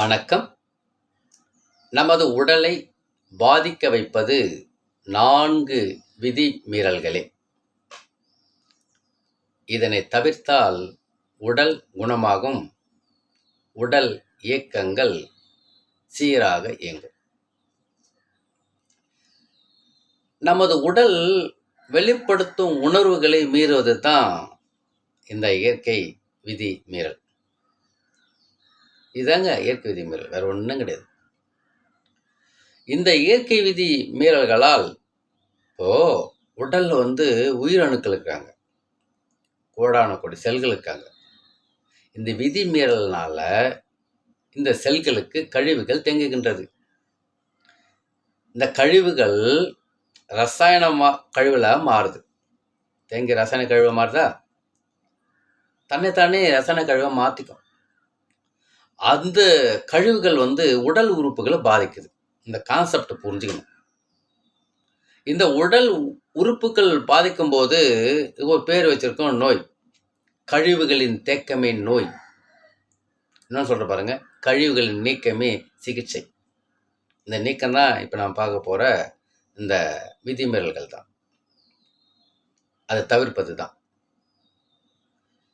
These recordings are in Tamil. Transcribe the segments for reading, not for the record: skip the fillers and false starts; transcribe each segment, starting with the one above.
வணக்கம். நமது உடலை பாதிக்க வைப்பது 4 விதிமீறல்களே. இதனை தவிர்த்தால் உடல் குணமாகும், உடல் இயக்கங்கள் சீராக இயங்கும். நமது உடல் வெளிப்படுத்தும் உணர்வுகளை மீறுவது தான் இந்த இயற்கை விதி மீறல். இதாங்க இயற்கை விதி மீறல், வேற ஒன்றும் கிடையாது. இந்த இயற்கை விதி மீறல்களால் இப்போ உடல்ல உயிரணுக்கள் இருக்காங்க, கோடான கோடி செல்கள் இருக்காங்க. இந்த விதி மீறல்னால இந்த செல்களுக்கு கழிவுகள் தேங்குகின்றது. இந்த கழிவுகள் ரசாயன கழிவுல மாறுது. தேங்கிய ரசாயன கழிவு மாறுதா, தன்னைத்தானே ரசாயன கழிவை மாற்றிக்கும். அந்த கழிவுகள் உடல் உறுப்புகளை பாதிக்குது. இந்த கான்செப்ட் புரிஞ்சுக்கணும். இந்த உடல் உறுப்புகள் பாதிக்கும் போது ஒரு பேர் வச்சிருக்கோம், நோய். கழிவுகளின் தேக்கமே நோய். என்ன சொல்ற பாருங்க, கழிவுகளின் நீக்கமே சிகிச்சை. இந்த நீக்கம் தான் இப்போ நான் பார்க்க போற இந்த விதிமீறல்கள் தான். அதை தவிர்ப்பது தான்.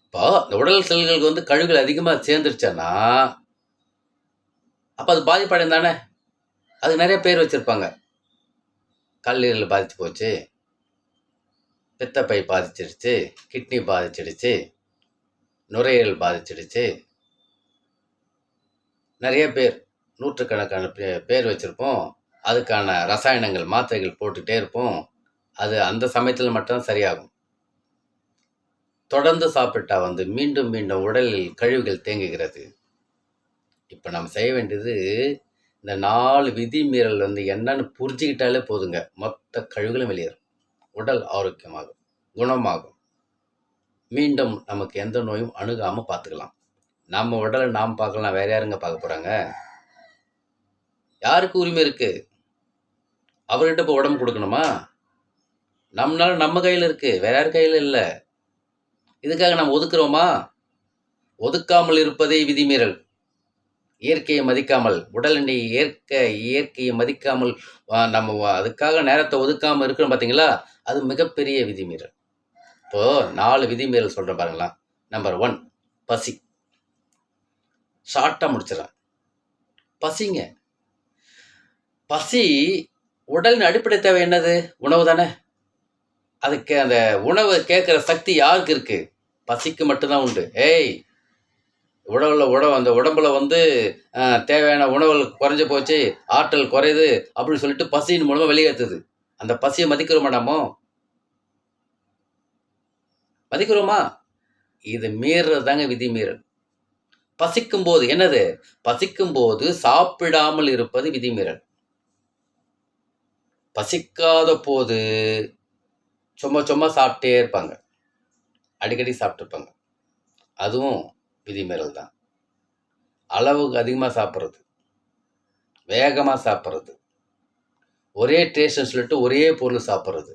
இப்போ இந்த உடல் செல்களுக்கு கழிவுகள் அதிகமாக சேர்ந்துருச்சுன்னா அப்போ அது பாதிப்படைந்தானே. அதுக்கு நிறைய பேர் வச்சுருப்பாங்க. கல்லீரல் பாதிச்சு போச்சு, பித்தப்பை பாதிச்சிடுச்சு, கிட்னி பாதிச்சிடுச்சு, நுரையீரல் பாதிச்சிடுச்சு. நிறைய பேர், நூற்றுக்கணக்கான பேர் வச்சுருப்போம். அதுக்கான ரசாயனங்கள் மாத்திரைகள் போட்டுகிட்டே இருப்போம். அது அந்த சமயத்தில் மட்டும்தான் சரியாகும். தொடர்ந்து சாப்பிட்டா மீண்டும் மீண்டும் உடலில் கழிவுகள் தேங்குகிறது. இப்போ நம்ம செய்ய வேண்டியது, இந்த 4 விதிமீறல் என்னன்னு புரிஞ்சுக்கிட்டாலே போதுங்க. மொத்த கழிவுகளும் வெளியேறும், உடல் ஆரோக்கியமாகும், குணமாகும். மீண்டும் நமக்கு எந்த நோயும் அணுகாமல் பார்த்துக்கலாம். நம்ம உடலை நாம் பார்க்கலாம், வேற யாருங்க பார்க்க போகிறாங்க? யாருக்கு உரிமை இருக்கு? அவர்கிட்ட இப்போ உடம்பு கொடுக்கணுமா? நம்மளால நம்ம கையில் இருக்கு, வேற யார் கையில் இல்லை. இதுக்காக நம்ம ஒதுக்குறோமா? ஒதுக்காமல் இருப்பதே விதிமீறல். இயற்கையை மதிக்காமல், உடலினை இயற்கையை மதிக்காமல் நம்ம அதுக்காக நேரத்தை ஒதுக்காமல் இருக்கிறோம் பார்த்தீங்களா, அது மிகப்பெரிய விதிமீறல். இப்போ 4 விதிமீறல் சொல்கிறேன் பாருங்களா. நம்பர் 1, பசி. ஷார்ட்டாக முடிச்சிடறேன். பசிங்க. பசி உடலின் அடிப்படை தேவை என்னது? உணவு தானே. அதுக்கு அந்த உணவை கேட்குற சக்தி யாருக்கு இருக்கு? பசிக்கு மட்டும்தான் உண்டு. அந்த உடம்புல தேவையான உணவுகள் குறைஞ்சு போச்சு, ஆற்றல் குறையுது அப்படின்னு சொல்லிட்டு பசியின் மூலமா வெளியேற்றுது. அந்த பசியை மதிக்கிறோமா? நாமோ மதிக்கிறோமா? இது மீறது தாங்க விதி மீறல். பசிக்கும் போது என்னது? பசிக்கும் போது சாப்பிடாமல் இருப்பது விதிமீறல். பசிக்காத போது சும்மா சும்மா சாப்பிட்டே இருப்பாங்க, அடிக்கடி சாப்பிட்டுருப்பாங்க. அதுவும் விதிமீறல் தான். அளவுக்கு அதிகமாக சாப்பிட்றது, வேகமாக சாப்பிட்றது, ஒரே டேஸ்ட்னு சொல்லிட்டு ஒரே பொருள் சாப்பிட்றது,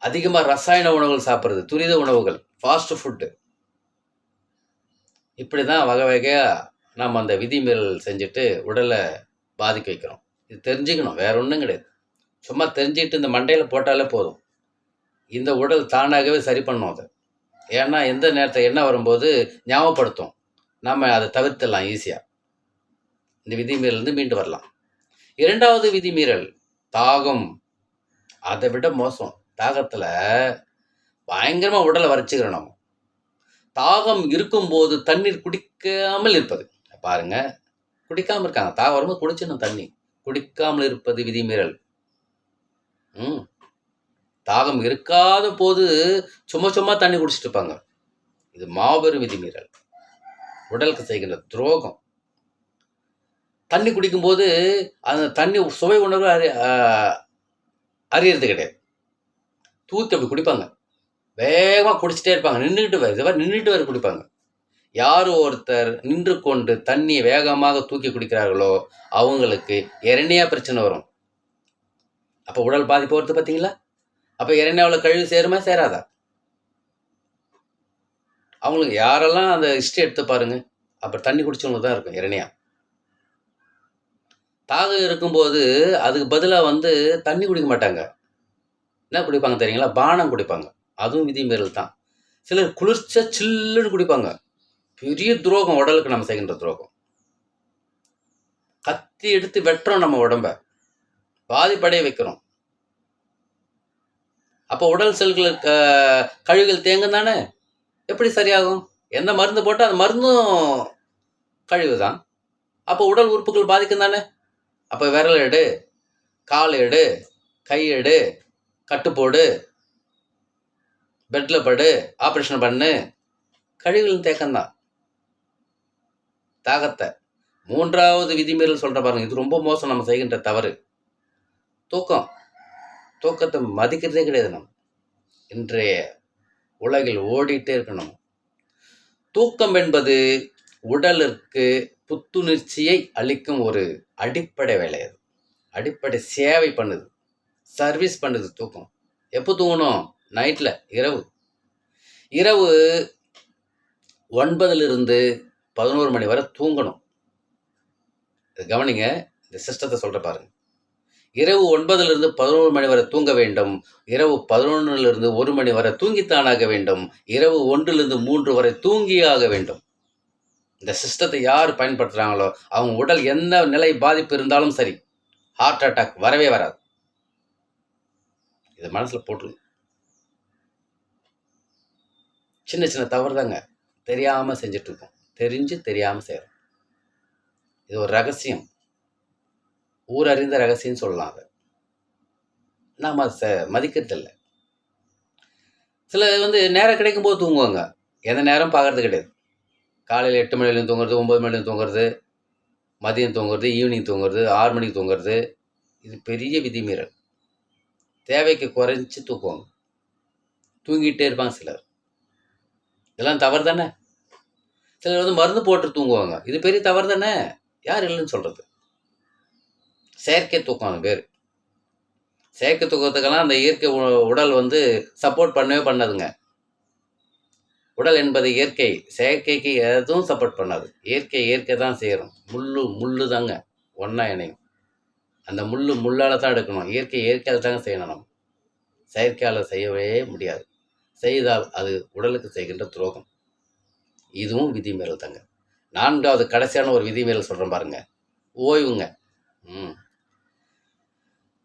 அதிகமாக ரசாயன உணவுகள் சாப்பிட்றது, துரித உணவுகள், ஃபாஸ்ட் ஃபுட்டு. இப்படி தான் வகை வகையாக நாம் அந்த விதிமீறல் செஞ்சுட்டு உடலை பாதிக்க வைக்கிறோம். இது தெரிஞ்சுக்கணும், வேற ஒன்றும் கிடையாது. சும்மா தெரிஞ்சுக்கிட்டு இந்த மண்டையில் போட்டாலே போதும். இந்த உடல் தானாகவே சரி பண்ணும் அதை. ஏன்னா எந்த நேரத்தை என்ன வரும்போது ஞாபகப்படுத்தும். நாம் அதை தவிர்த்துடலாம் ஈஸியாக. இந்த விதிமீறல் மீண்டு வரலாம். 2வது விதிமீறல் தாகம். அதை விட மோசம். தாகத்தில் பயங்கரமாக உடலை வரைச்சிக்கிறோம் நம்ம. தாகம் இருக்கும்போது தண்ணீர் குடிக்காமல் இருப்பது. பாருங்க, குடிக்காமல் இருக்காங்க. தாகம் வரும்போது குடிச்சிடணும் தண்ணி. குடிக்காமல் இருப்பது விதிமீறல். தாகம் இருக்காத போது சும்மா சும்மா தண்ணி குடிச்சிட்டு இருப்பாங்க. இது மாபெரும் விதிமீறல், உடலுக்கு செய்கின்ற துரோகம். தண்ணி குடிக்கும்போது அந்த தண்ணி சுவை உணர்வு அறியறது கிடையாது. தூத்தி அப்படி குடிப்பாங்க, வேகமாக குடிச்சிட்டே இருப்பாங்க. நின்றுட்டு வேறு குடிப்பாங்க. யார் ஒருத்தர் நின்று கொண்டு தண்ணியை வேகமாக தூக்கி குடிக்கிறார்களோ அவங்களுக்கு இரணேயா பிரச்சனை வரும். அப்போ உடல் பாதிப்பு வருது பார்த்தீங்களா? அப்போ இரணேயாவில் கழிவு சேருமா சேராதா? அவங்களுக்கு யாரெல்லாம் அந்த ஹிஸ்ட்ரி எடுத்து பாருங்க. அப்போ தண்ணி குடிச்சவங்களுக்கு தான் இருக்கும் இரணியா. தாகம் இருக்கும்போது அதுக்கு பதிலாக தண்ணி குடிக்க மாட்டாங்க. என்ன குடிப்பாங்க தெரியுங்களா? பானம் குடிப்பாங்க. அதுவும் விதிமீறல் தான். சிலர் குளிர்ச்சா சில்லுன்னு குடிப்பாங்க. பெரிய துரோகம், உடலுக்கு நம்ம செய்கின்ற துரோகம். கத்தி எடுத்து வெட்டுறோம் நம்ம உடம்ப, பாதிப்படைய வைக்கிறோம். அப்போ உடல் செல்கள் கழிவுகள் தேங்கும் தானே, எப்படி சரியாகும்? எந்த மருந்து போட்டால் அந்த மருந்தும் கழிவு தான். அப்போ உடல் உறுப்புகள் பாதிக்கும் தானே. அப்போ விரல் எடு, கால் எடு, கை எடு, கட்டுப்போடு, பெட்டில் படு, ஆப்ரேஷன் பண்ணு, கழிவுகள் தேக்கம்தான். தாகத்தை 3வது விதிமீறல் சொல்கிற பாருங்க, இது ரொம்ப மோசம் நம்ம செய்கின்ற தவறு. தூக்கத்தை மதிக்கிறதே கிடையாது. நம்ம இன்றைய உலகில் ஓடிட்டே இருக்கணும். தூக்கம் என்பது உடலுக்கு புத்துணர்ச்சியை அளிக்கும் ஒரு அடிப்படை வேலை. அது அடிப்படை சேவை பண்ணுது, சர்வீஸ் பண்ணுது. தூக்கம் எப்போ தூங்கணும்? நைட்டில், இரவு 9லிருந்து 11 மணி வரை தூங்கணும். கவனிங்க, இந்த சிஸ்டத்தை சொல்கிற பாருங்க. இரவு 9லிருந்து 11 மணி வரை தூங்க வேண்டும். இரவு 11லிருந்து 1 மணி வரை தூங்கித்தானாக வேண்டும். இரவு 1லிருந்து 3 வரை தூங்கியாக வேண்டும். இந்த சிஸ்டத்தை யார் பயன்படுத்துகிறாங்களோ அவங்க உடல் எந்த நிலை பாதிப்பு இருந்தாலும் சரி, ஹார்ட் அட்டாக் வரவே வராது. இதை மனசில் போட்டுருங்க. சின்ன சின்ன தவறு தாங்க, தெரியாமல் செஞ்சுட்டு இருக்கோம். தெரிஞ்சு தெரியாமல் செய்கிறோம். இது ஒரு ரகசியம், ஊர் அறிந்த ரகசியம் சொல்லலாம். அதை நாம் மதிக்கிறதில்லை. சில நேரம் கிடைக்கும் போது தூங்குவாங்க, எந்த நேரம் பார்க்கறது கிடையாது. காலையில் 8 மணிலேருந்து தூங்குறது, 9 மணிலேருந்து தூங்குறது, மதியம் தூங்குறது, ஈவினிங் தூங்குறது, 6 மணிக்கு தூங்குறது. இது பெரிய விதிமீறல். தேவைக்கு குறைஞ்சி தூக்குவாங்க, தூங்கிட்டே இருப்பாங்க சிலர். இதெல்லாம் தவறு தானே. சிலர் மருந்து போட்டு தூங்குவாங்க, இது பெரிய தவறு தானே. யார் இல்லைன்னு சொல்கிறது? செயற்கை தூக்கம் அது பேர். செயற்கை தூக்கத்துக்கெல்லாம் அந்த இயற்கை உடல் சப்போர்ட் பண்ணவே பண்ணாதுங்க. உடல் என்பது இயற்கை, செயற்கைக்கு எதுவும் சப்போர்ட் பண்ணாது. இயற்கை தான் செய்யணும். முள்ளு தாங்க ஒன்றா இணையும். அந்த முள்ளால் தான் எடுக்கணும். இயற்கையால் தாங்க செய்யணும். நம்ம செயற்கையால் செய்யவே முடியாது. செய்தால் அது உடலுக்கு செய்கின்ற துரோகம். இதுவும் விதிமீறல் தாங்க. 4வது கடைசியான ஒரு விதிமீறல் சொல்கிறேன் பாருங்க, ஓய்வுங்க.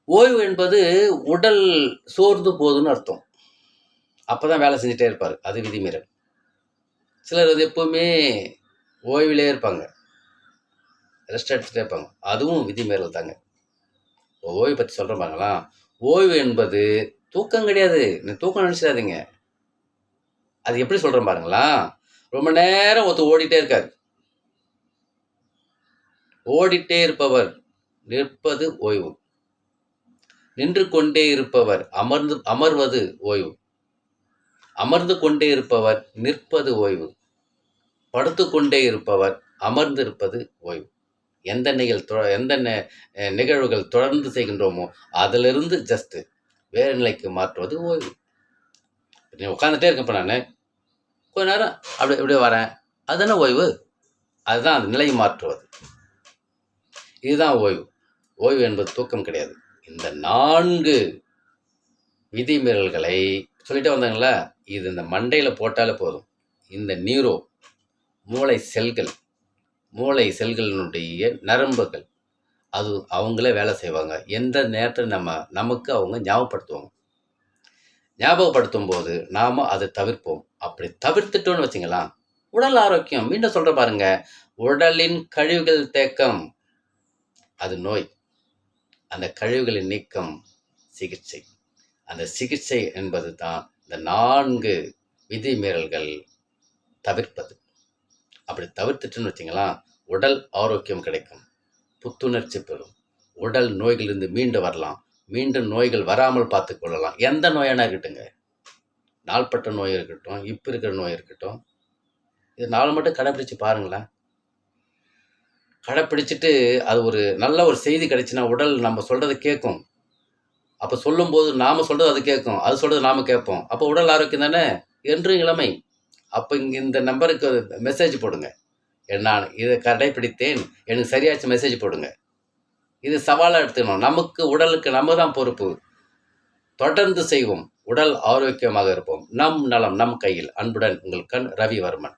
ஓய்வு என்பது உடல் சோர்ந்து போகுதுன்னு அர்த்தம். அப்போ தான் வேலை செஞ்சுட்டே இருப்பார், அது விதிமீறல். சிலர் எப்பவுமே ஓய்விலே இருப்பாங்க, ரெஸ்ட் எடுத்துகிட்டே இருப்பாங்க, அதுவும் விதிமீறல் தாங்க. ஓய்வு பற்றி சொல்கிறேன் பாருங்களா. ஓய்வு என்பது தூக்கம் கிடையாது. நீ தூக்கம் நினச்சிடாதீங்க. அது எப்படி சொல்கிறேன் பாருங்களா. ரொம்ப நேரம் ஓடிட்டே இருக்காரு. ஓடிட்டே இருப்பவர் நிற்பது ஓய்வு. நின்று கொண்டே இருப்பவர் அமர்வது ஓய்வு. அமர்ந்து கொண்டே இருப்பவர் நிற்பது ஓய்வு. படுத்து கொண்டே இருப்பவர் அமர்ந்திருப்பது ஓய்வு. எந்த நிகழ்வுகள் தொடர்ந்து செய்கின்றோமோ அதிலிருந்து ஜஸ்ட் வேறு நிலைக்கு மாற்றுவது ஓய்வு. நீ உட்காந்துட்டே இருக்கப்ப நான் கொஞ்ச நேரம் அப்படியே வரேன், அதுதானே ஓய்வு. அதுதான் அந்த நிலையை மாற்றுவது. இதுதான் ஓய்வு. ஓய்வு என்பது தூக்கம் கிடையாது. இந்த 4 விதிமீறல்களை சொல்லிட்டே வந்தாங்களா, இது இந்த மண்டையில் போட்டாலே போதும். இந்த மூளை செல்களினுடைய நரம்புகள் அது அவங்களே வேலை செய்வாங்க. எந்த நேரத்தில் நமக்கு அவங்க ஞாபகப்படுத்தும் போது நாம் அதை தவிர்ப்போம். அப்படி தவிர்த்துட்டோன்னு வச்சுங்களா, உடல் ஆரோக்கியம். மீண்டும் சொல்கிற பாருங்க, உடலின் கழிவுகள் தேக்கம் அது நோய், அந்த கழிவுகளின் நீக்கம் சிகிச்சை. அந்த சிகிச்சை என்பது தான் இந்த 4 விதிமீறல்கள் தவிர்ப்பது. அப்படி தவிர்த்துட்டுன்னு வச்சிங்களா, உடல் ஆரோக்கியம் கிடைக்கும், புத்துணர்ச்சி பெறும், உடல் நோய்களிலிருந்து மீண்டு வரலாம், மீண்டும் நோய்கள் வராமல் பார்த்து கொள்ளலாம். எந்த நோயான இருக்கட்டுங்க, நாள்பட்ட நோய் இருக்கட்டும், இப்போ இருக்கிற நோய் இருக்கட்டும், இது 4 மட்டும் கடைப்பிடிச்சு பாருங்களேன். கடைப்பிடிச்சிட்டு அது ஒரு நல்ல ஒரு செய்தி கிடைச்சுன்னா உடல் நம்ம சொல்கிறத கேட்கும். அப்போ சொல்லும்போது நாம் சொல்கிறது அது கேட்கும், அது சொல்கிறது நாம் கேட்போம். அப்போ உடல் ஆரோக்கியம் தானே, என்று இளமை. அப்போ இங்கே இந்த நம்பருக்கு மெசேஜ் போடுங்க. நான் இதை கடைப்பிடித்தேன், எனக்கு சரியாச்சு மெசேஜ் போடுங்க. இது சவாலாக எடுத்துக்கணும். நமக்கு உடலுக்கு நம்ம தான் பொறுப்பு. தொடர்ந்து செய்வோம். உடல் ஆரோக்கியமாக இருப்போம். நம் நலம் நம் கையில். அன்புடன் உங்கள் கண் ரவிவர்மன்.